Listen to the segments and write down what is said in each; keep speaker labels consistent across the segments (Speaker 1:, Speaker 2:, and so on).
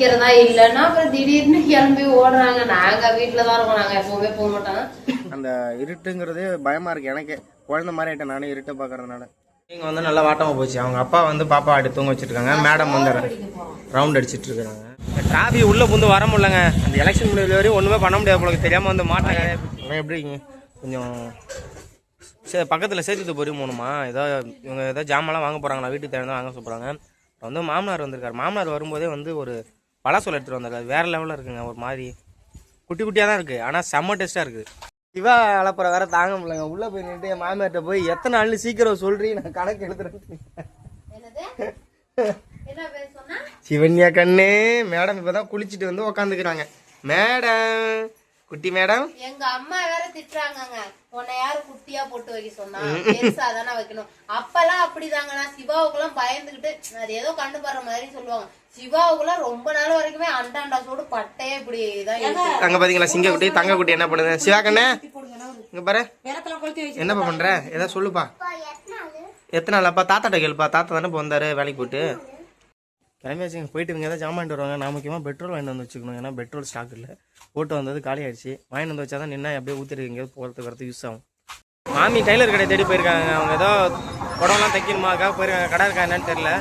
Speaker 1: இல்லன்னா அப்புறம் திடீர்னு கிளம்பி ஓடுறாங்க. நாங்க வீட்டுலதான் இருக்கோம், நாங்க எப்பவுமே போக மாட்டோம்.
Speaker 2: அந்த இருட்டுங்கிறது பயமா இருக்கு எனக்கு. குழந்தை மாதிரி ஆயிட்டேன் நானே இருட்டை பாக்குறதுனால. நீங்க வந்து நல்லா வாட்டமா போச்சு. அவங்க அப்பா வந்து பாப்பா ஆடி தூங்க வச்சிருக்காங்க. மேடம் வந்து ரவுண்ட் அடிச்சிட்டு இருக்காங்க. டிராபிக் உள்ள புந்து வர முடியலங்க. அந்த எலெக்ஷன் முடியல வரையும் ஒண்ணுமே பண்ண முடியாது. உங்களுக்கு தெரியாம வந்து மாட்டாங்க. எப்படி கொஞ்சம் சரி பக்கத்துல சேர்த்து பொறி போகணுமா? ஏதோ இவங்க ஏதோ ஜாமெல்லாம் வாங்க போறாங்களா, வீட்டுக்கு தேவை வாங்க சொல்றாங்க. வந்து மாமனார் வந்திருக்காரு. மாமனார் வரும்போதே வந்து ஒரு பழசொல் எடுத்துட்டு வந்திருக்காரு. வேற லெவலில் இருக்குங்க. ஒரு மாதிரி குட்டி குட்டியாக தான் இருக்குது, ஆனால் செம்ம டேஸ்ட்டாக இருக்குது. இவா அலப்புற வேற தாங்க முடியலங்க. உள்ளே போய் நின்று என் மாமியார்ட்ட போய் எத்தனை நாள் சீக்கிரம் சொல்றீ, நான் கணக்கு எழுதுறேன். சிவன்யா கண்ணு மேடம் இப்பதான் குளிச்சுட்டு வந்து உக்காந்துக்கிறாங்க. மேடம், குட்டி மேடம்,
Speaker 1: எங்க அம்மா வேற திட்டுறாங்க, உன்னை யாரு குட்டியா போட்டு வைக்க சொன்னா, பெருசாதானே வைக்கணும். அப்பெல்லாம் அப்படிதாங்கண்ணா. சிவாவுக்குலாம் பயந்துகிட்டு அது ஏதோ கண்டு படுற மாதிரி சொல்லுவாங்க. சிவாவுக்குலாம் ரொம்ப நாள் வரைக்குமே அண்டாண்டா சோடு பட்டையே இப்படிதான்.
Speaker 2: அங்க பாத்தீங்களா சிங்க குட்டி தங்க குட்டி என்ன பண்ணுது? சிவா கண்ணு இங்க பாரு, என்னப்பா பண்ற? ஏதாவது சொல்லுப்பா. எத்தனை நாள் அப்பா? தாத்தாட்ட கேளுப்பா. தாத்தா தானே இப்போ வந்தாரு வேலைக்கு போயிட்டு. கிளம்பி வச்சுங்க, போயிட்டு இவங்க ஏதாவது ஜாமான் வருவாங்க. நான் முக்கியமாக பெட்ரோல் வாங்கிட்டு வந்து வச்சுக்கணும். ஏன்னா பெட்ரோல் ஸ்டாக் இல்லை. போட்டு வந்தது காலி ஆயிடுச்சு. வாங்கிட்டு வந்து வச்சா தான் நின்னா அப்படியே ஊற்றிட்டு எங்கேயாவது போகிறதுக்கு வரது யூஸ் ஆகும். மாமி டைலர் கடை தேடி போயிருக்காங்க. அவங்க ஏதோ உடம்புலாம் தைக்கணுமாக்காக போயிருக்காங்க. கடை இருக்கா என்னன்னு தெரியல.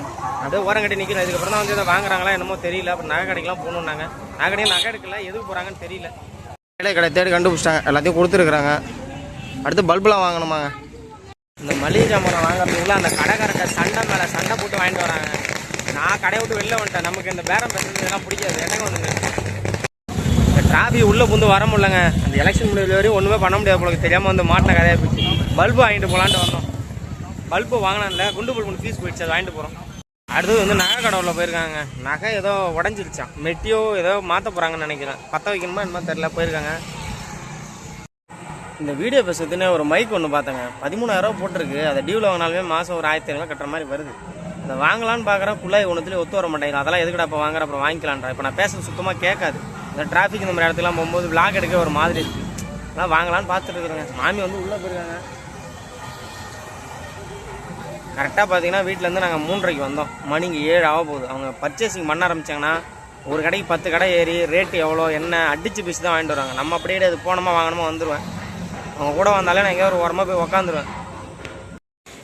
Speaker 2: அப்படியே ஓரம் கட்டி நிற்கணும். இதுக்கப்புறம் தான் வந்து எதை வாங்குறாங்களா என்னமோ தெரியல. அப்புறம் நகை கடைக்கெலாம் போகணுன்னாங்க. நகை கடையும் நகை எடுக்கல, எதுக்கு போகிறாங்கன்னு தெரியல. டைலர் கடை தேடி கண்டுபிடிச்சிட்டாங்க. எல்லாத்தையும் கொடுத்துருக்குறாங்க. அடுத்து பல்புலாம் வாங்கணுமாங்க. இந்த மளிகை ஜாமான் வாங்குறதுக்குள்ள அந்த கடைக்காரங்க சண்டை மேலே சண்டை போட்டு வாங்கிட்டு வராங்க. நான் கடையை விட்டு வெளில வந்துட்டேன். நமக்கு இந்த பேரம் பேசுறதுலாம் பிடிக்காது. எனக்கு வந்துங்க இந்த டிராபிக் உள்ளே புந்து வர முடியலங்க. அந்த எலெக்ஷன் முடியல வரையும் ஒன்றுமே பண்ண முடியாது. உங்களுக்கு தெரியாமல் வந்து மாட்டின கதையாக போச்சு. பல்பு வாங்கிட்டு போகலான்ட்டு வந்தோம். பல்பு வாங்கினான்ல, குண்டு பல்பு ஃபீஸ் போயிடுச்சு. அதை வாங்கிட்டு போகிறோம். அடுத்தது வந்து நகை கடவுளில் போயிருக்காங்க. நகை ஏதோ உடஞ்சிருச்சான். மெட்டியோ ஏதோ மாற்ற போகிறாங்கன்னு நினைக்கிறேன். பற்ற வைக்கணுமா என்னமோ தெரில. போயிருக்காங்க. இந்த வீடியோ பேசுறதுன்னு ஒரு மைக் ஒன்று பார்த்தேங்க. 13,000 போட்டிருக்கு. அதை டியூவில் வாங்கினாலுமே மாதம் ஒரு 1,500 கட்டுற மாதிரி வருது. அதை வாங்கலான்னு பார்க்குறேன். குள்ளாய் ஒன்றுத்துலேயே ஒத்து வர மாட்டேங்குது. அதெல்லாம் எதுக்கடா இப்போ வாங்குற, அப்புறம் வாங்கிக்கலான்றா. இப்போ நான் பேசுறது சுத்தமாக கேட்காது. இந்த டிராஃபிக் இந்த மாதிரி இடத்துலாம் போகும்போது விளாக் எடுக்க ஒரு மாதிரி இருக்குது. அதெல்லாம் வாங்கலான்னு பார்த்துட்டு இருக்கிறேங்க. மாமி வந்து உள்ளே போயிருக்காங்க. கரெக்டாக பார்த்தீங்கன்னா வீட்டிலேருந்து நாங்கள் 3:30 வந்தோம். மணிக்கு 7 ஆக போகுது. அவங்க பர்ச்சேசிங் பண்ண ஆரம்பித்தாங்கன்னா ஒரு கடைக்கு 10 கடை ஏறி ரேட்டு எவ்வளோ என்ன அடித்து பேசி தான் வாங்கிட்டு வருவாங்க. நம்ம அப்படியே அது போனோமா வாங்கணுமா வந்துடுவேன். அவங்க கூட வந்தாலே நான் எங்கேயாவது ஒரு ஓரமாக போய் உக்காந்துருவேன்.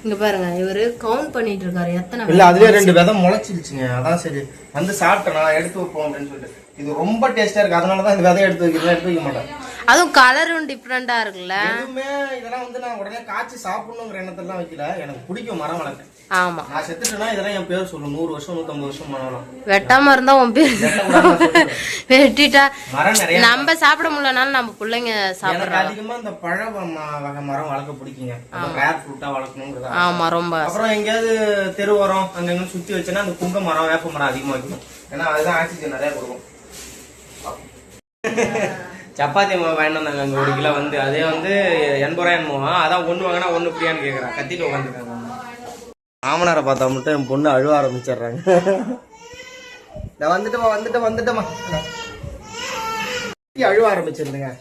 Speaker 1: இங்க பாருங்க, இவரு கவுண்ட் பண்ணிட்டு இருக்காரு எத்தனை.
Speaker 2: இல்ல அதுவே 2 விதை முளைச்சிருச்சுங்க. அதான் சரி வந்து சாப்பிட்டேன் எடுத்து வைப்போம் அப்படின்னு சொல்லிட்டு. இது ரொம்ப டேஸ்டா இருக்கு. அதனாலதான் இந்த விதையை எடுத்து வைக்க மாட்டேன்.
Speaker 1: அதுவும் கலரும் டிஃப்ரெண்டா இருக்குல்ல.
Speaker 2: எதுவுமே இதெல்லாம் வந்து நான் உடனே காய்ச்சி சாப்பிடணுங்கிற எண்ணத்தெல்லாம் வைக்கல. எனக்கு பிடிக்கும் மரம் வளர்க்க.
Speaker 1: ஆமா,
Speaker 2: நான் செத்துட்டேன்னா இதெல்லாம் என் பேர் சொல்லும். 100 வருஷம் 150 வருஷம் மரம்.
Speaker 1: வெட்டாம இருந்தா உன் பேர் வெட்டிட்டா.
Speaker 2: மரம் நிறைய
Speaker 1: நம்ம சாப்பிட முடியலனாலும் நம்ம பிள்ளைங்க சாப்பிடுறாங்க.
Speaker 2: அதிகமா இந்த பழ வகை மரம் வளர்க்க பிடிக்குங்க. ரேர் ஃப்ரூட்டா வளர்க்கணுங்கிறது.
Speaker 1: ஆமா ரொம்ப.
Speaker 2: அப்புறம் எங்கேயாவது தெரு உரம் அங்கங்க சுத்தி வச்சேன்னா அந்த புங்க மரம் வேப்ப மரம் அதிகமா வைக்கணும். ஏன்னா அதுதான் ஆக்சிஜன் நிறைய கொடுக்கும். சப்பாத்தி மாவு வாங்கிட்டு வந்தாங்க அங்கே 1 கிலோ வந்து. அதே வந்து 80 ரூபாய் என்னமோ. அதான் 1 வாங்கினா 1 ஃப்ரீயான்னு கேட்குறான். கத்திட்டு உட்காந்துருக்காங்க. மாமனாரை பார்த்தா மட்டும் என் பொண்ணு அழுவ ஆரம்பிச்சிடுறாங்க. நான் வந்துட்டேமா அழுவ ஆரம்பிச்சிருந்துங்க.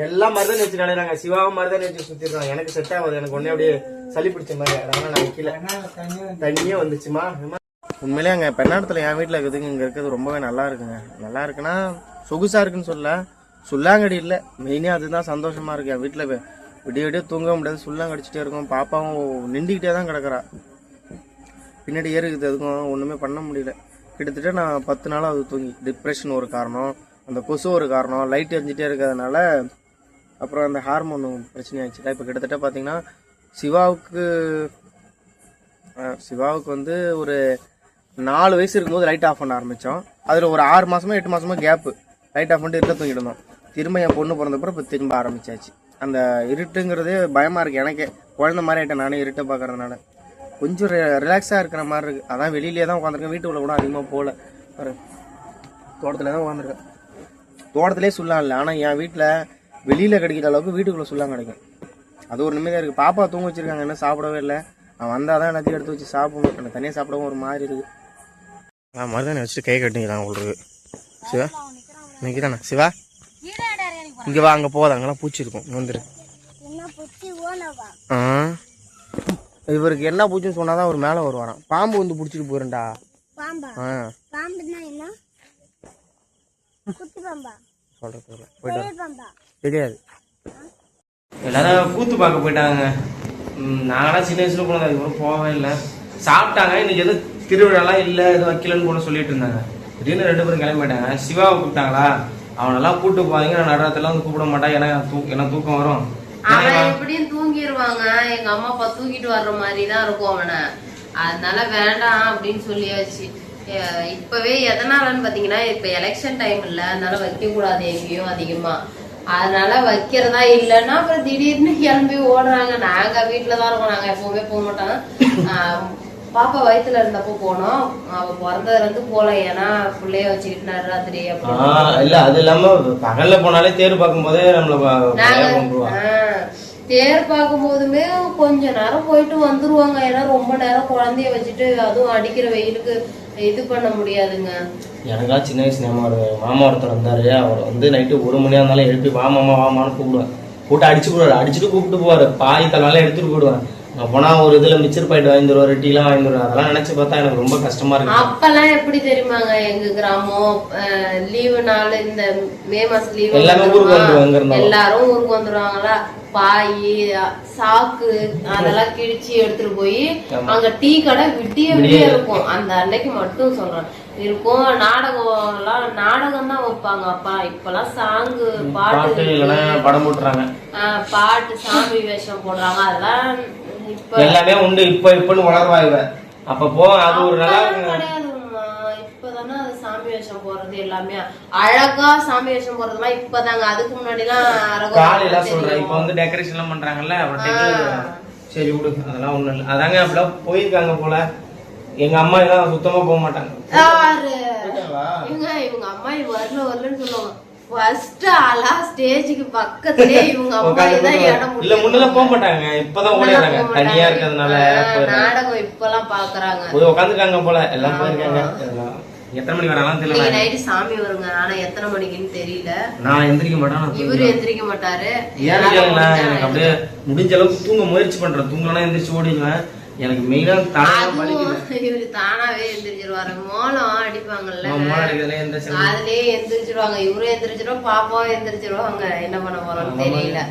Speaker 2: எல்லாம் மருதாணி வச்சு நினைக்கிறாங்க. சிவாவும் மருதாணி வச்சு சுத்திருக்காங்க. எனக்கு செட் ஆகுது. எனக்கு ஒன்னே அப்படியே சளி பிடிச்ச மாதிரி. அதனால நான் கீழே தண்ணியே வந்துச்சுமா. உண்மையிலே அங்கே பெண்ணாடத்தில் என் வீட்டில் இருக்குதுங்க. இங்கே இருக்கிறது ரொம்பவே நல்லா இருக்குங்க. நல்லா இருக்குன்னா சொகுசாக இருக்குன்னு சொல்ல, சுல்லாங்கடி இல்லை மெயினே. அதுதான் சந்தோஷமாக இருக்கு. என் வீட்டில் விடிய விடிய தூங்க முடியாது. சுல்லாங்கடிச்சிட்டே இருக்கும். பாப்பாவும் நின்றுக்கிட்டே தான் கிடக்குறா. பின்னாடி ஏறுக்குது. அதுக்கும் ஒன்றுமே பண்ண முடியல. கிட்டத்தட்ட நான் 10 நாளாக அது தூங்கி. டிப்ரெஷன் ஒரு காரணம், அந்த கொசு ஒரு காரணம், லைட் எரிஞ்சிட்டே இருக்கிறதுனால. அப்புறம் அந்த ஹார்மோன் பிரச்சனை ஆயிடுச்சுல. இப்போ கிட்டத்தட்ட பார்த்தீங்கன்னா சிவாவுக்கு வந்து ஒரு 4 வயசு இருக்கும்போது லைட் ஆஃப் பண்ண ஆரம்பித்தோம். அதில் ஒரு 6 மாதமோ 8 மாதமோ கேப்பு. லைட் ஆஃப் பண்ணிட்டு இருக்க தூங்கிட்டு இருந்தோம். திரும்ப என் பொண்ணு பிறந்தப்பறம் இப்போ திரும்ப ஆரம்பிச்சாச்சு. அந்த இருட்டுங்கிறதே பயமாக இருக்குது எனக்கு. குழந்தை மாதிரி ஆகிட்டேன் நானே இருட்டை பார்க்கறதுனால. கொஞ்சம் ரிலாக்ஸாக இருக்கிற மாதிரி இருக்குது. அதான் வெளியிலே தான் உட்காந்துருக்கேன். வீட்டுக்குள்ள கூட அதிகமாக போகல. தோட்டத்தில் தான் உட்காந்துருக்கேன். தோட்டத்திலே சுல்லாம் இல்லை. ஆனால் என் வீட்டில் வெளியில் கிடைக்கிற அளவுக்கு வீட்டுக்குள்ளே சுல்லாம் கிடைக்கும். அது ஒரு நிம்மதியாக இருக்குது. பாப்பா தூங்க வச்சுருக்காங்க. என்ன சாப்பிடவே இல்லை. அவன் வந்தால் தான் எல்லாத்தையும் எடுத்து வச்சு சாப்பிடணும். எனக்கு தனியாக சாப்பிடவும் ஒரு மாதிரி இருக்குது. மருதாணி வச்சுட்டு கை கட்டிக்கிறான் உங்களுக்கு. சிவா நிற்கிறானா? சிவா இங்கே வா. அங்கே போகாத. அங்கெல்லாம் பூச்சி இருக்கும். வந்துரு. இவருக்கு என்ன பூச்சின்னு சொன்னாதான் அவர் மேலே வருவாராம். பாம்பு வந்து பிடிச்சிட்டு போயிருண்டா. சொல்றது போயிட்டு தெரியாது. எல்லாரும் கூத்து பார்க்க போயிட்டாங்க. நாங்களாம் சின்ன வயசுல போனது, அதுக்கப்புறம் போகவே இல்லை. சாப்பிட்டாங்க. இன்னைக்கு எதுவும் திருவிழாலாம் இல்லை, எதுவும் வைக்கலன்னு கூட சொல்லிட்டு இருந்தாங்க. திடீர்னு 2 பேரும் கிளம்பி போயிட்டாங்க. சிவாவை கூப்பிட்டாங்களா, அவனெல்லாம் கூப்பிட்டு போவாங்க. நான் நடுறதுலாம் வந்து கூப்பிட மாட்டேன், எனக்கு தூக்கம் வரும்.
Speaker 1: அவன் எப்படியும் தூங்கிடுவாங்க. எங்க அம்மா அப்பா தூக்கிட்டு வர்ற மாதிரி தான் இருக்கும் அவனை. அதனால வேண்டாம் அப்படின்னு சொல்லியாச்சு. இப்பவே எதனாலன்னு பாத்தீங்கன்னா, இப்ப எலெக்ஷன் டைம் இல்ல, அதனால வைக்க கூடாது எங்கேயும் அதிகமா. அதனால வைக்கிறதா இல்லைன்னா அப்புறம் திடீர்னு கிளம்பி ஓடுறாங்க. நாங்க வீட்டுலதான் இருக்கோம், நாங்க எப்பவுமே போக மாட்டோம். பாப்பா வயித்துல இருந்தப்போ போனோம். அவ பிறந்ததுல இருந்து போல, ஏன்னா பிள்ளைய வச்சுக்கிட்டு நடுராத்திரி
Speaker 2: இல்ல. அது இல்லாம பகல்ல போனாலே தேர் பார்க்கும் போதே
Speaker 1: தேர் பார்க்கும் போதுமே கொஞ்ச நேரம் போயிட்டு வந்துருவாங்க. ஏன்னா ரொம்ப நேரம் குழந்தைய வச்சுட்டு அதுவும் அடிக்கிற வெயிலுக்கு இது பண்ண முடியாதுங்க.
Speaker 2: எனக்கா சின்ன வயசு ஞாபகம். மாமா ஒருத்தர் வந்தாரு. அவர் வந்து நைட்டு 1 மணியா இருந்தாலும் எழுப்பி வா மாமா வாமான்னு கூப்பிடுவேன். கூப்பிட்டு அடிச்சு போடுவாரு. அடிச்சுட்டு கூப்பிட்டு போவாரு. பாய் தலைனால எடுத்துட்டு போயிடுவேன். போனா ஒரு இதுல மிச்சர் பாயிட்டு வாங்கி தருவாரு, டீ எல்லாம் வாங்கி தருவாரு. அதெல்லாம் நினைச்சு பார்த்தா எனக்கு ரொம்ப கஷ்டமா இருக்கு.
Speaker 1: அப்பெல்லாம் எப்படி தெரியுமாங்க, எங்க கிராமம் லீவு நாள், இந்த மே மாசம் லீவு
Speaker 2: எல்லாரும்
Speaker 1: ஊருக்கு வந்துருவாங்களா. பாய் சாக்கு அதெல்லாம் கிழிச்சு எடுத்துட்டு போய் அங்க டீ கடை விடிய இருக்கும். அந்த அன்னைக்கு மட்டும் சொல்றேன் இருக்கும். நாடகம் தான் வைப்பாங்க அப்பா. இப்பெல்லாம் சாங்கு பாட்டு
Speaker 2: படம் போட்டுறாங்க,
Speaker 1: பாட்டு சாமி வேஷம் போடுறாங்க. அதெல்லாம்
Speaker 2: எல்லாமே உண்டு. இப்பன்னு வளர்வாய்வ அப்போ அது ஒரு நல்லா
Speaker 1: கிடையாதுமா. இப்பதானே அது சாமி வேஷம் போறது எல்லாமே அழகா சாமி வேஷம் போறதுலாம் இப்பதாங்க. அதுக்கு முன்னாடி எல்லாம்
Speaker 2: காலையில சொல்றேன். இப்ப வந்து டெக்கரேஷன் எல்லாம் பண்றாங்கல்ல, சரி விடு, அதெல்லாம் ஒண்ணும் இல்லை. அதாங்க அப்படிலாம் போயிருக்காங்க போல. எங்க அம்மா எல்லாம் சுத்தமா போக மாட்டாங்க.
Speaker 1: இவங்க அம்மா வரலன்னு சொல்லுவாங்க. ஃபர்ஸ்ட் ஆளா ஸ்டேஜுக்கு பக்கத்துலயே இவங்க அம்மா தான் இடம்.
Speaker 2: இல்ல முன்னெல்லாம் போக மாட்டாங்க, இப்பதான் ஓடிறாங்க. தனியா இருக்கிறதுனால
Speaker 1: நாடகம் இப்பெல்லாம் பாக்குறாங்க.
Speaker 2: போய் உட்காந்துருக்காங்க போல. எல்லாம் போயிருக்காங்க. எத்தனை மணிக்கு வராங்கன்னு தெரியல.
Speaker 1: நைட்டு சாமி வருங்க, ஆனா எத்தனை மணிக்குன்னு தெரியல.
Speaker 2: நான் எந்திரிக்க மாட்டேன்,
Speaker 1: இவரு எந்திரிக்க மாட்டாரு.
Speaker 2: எனக்கு அப்படியே முடிஞ்ச அளவுக்கு தூங்க முயற்சி பண்றேன். தூங்கலாம் எந்திரிச்சு ஓடிடுவேன். எனக்கு மெயினா
Speaker 1: இவரு தானாவே எந்திரிச்சிருவாரு. மோளம் அடிப்பாங்கல்ல,
Speaker 2: அதுலயே
Speaker 1: எந்திரிச்சிருவாங்க. இவரும் எந்திரிச்சிருவோம், பாப்பாவும் எந்திரிச்சிருவாங்க. என்ன பண்ண போறோம்னு தெரியல.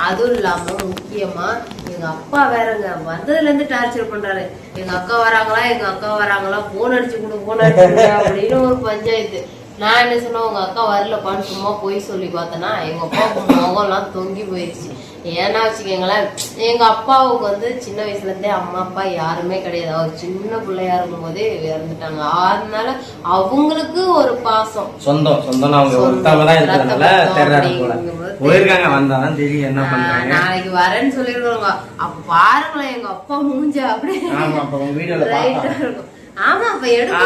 Speaker 1: அதுவும் இல்லாம முக்கியமா எங்க அப்பா வேறங்க வந்ததுல இருந்து டார்ச்சர் பண்றாரு. எங்க அக்கா வராங்களா, போன் அடிச்சு கொடு அப்படின்னு ஒரு பஞ்சாயத்து. நான் என்ன சொன்னேன், உங்க அக்கா வரலப்பான்னு சும்மா போய் சொல்லி பார்த்தேன்னா எங்க அப்பாவுக்கு முகம் எல்லாம் தொங்கி போயிடுச்சு. ஏன்னா வச்சுக்கோங்களேன், எங்க அப்பாவுக்கு வந்து சின்ன வயசுல இருந்தே அம்மா அப்பா யாருமே கிடையாது. அவர் சின்ன பிள்ளையா இருக்கும் போதே இறந்துட்டாங்க. அதனால அவங்களுக்கு ஒரு பாசம் நாளைக்கு வரேன்னு சொல்லிருக்காங்க. அப்ப பாருங்களேன் எங்க அப்பா மூஞ்ச அப்படியே ரைட்டா இருக்கும். ஆமா, அப்ப எடுக்க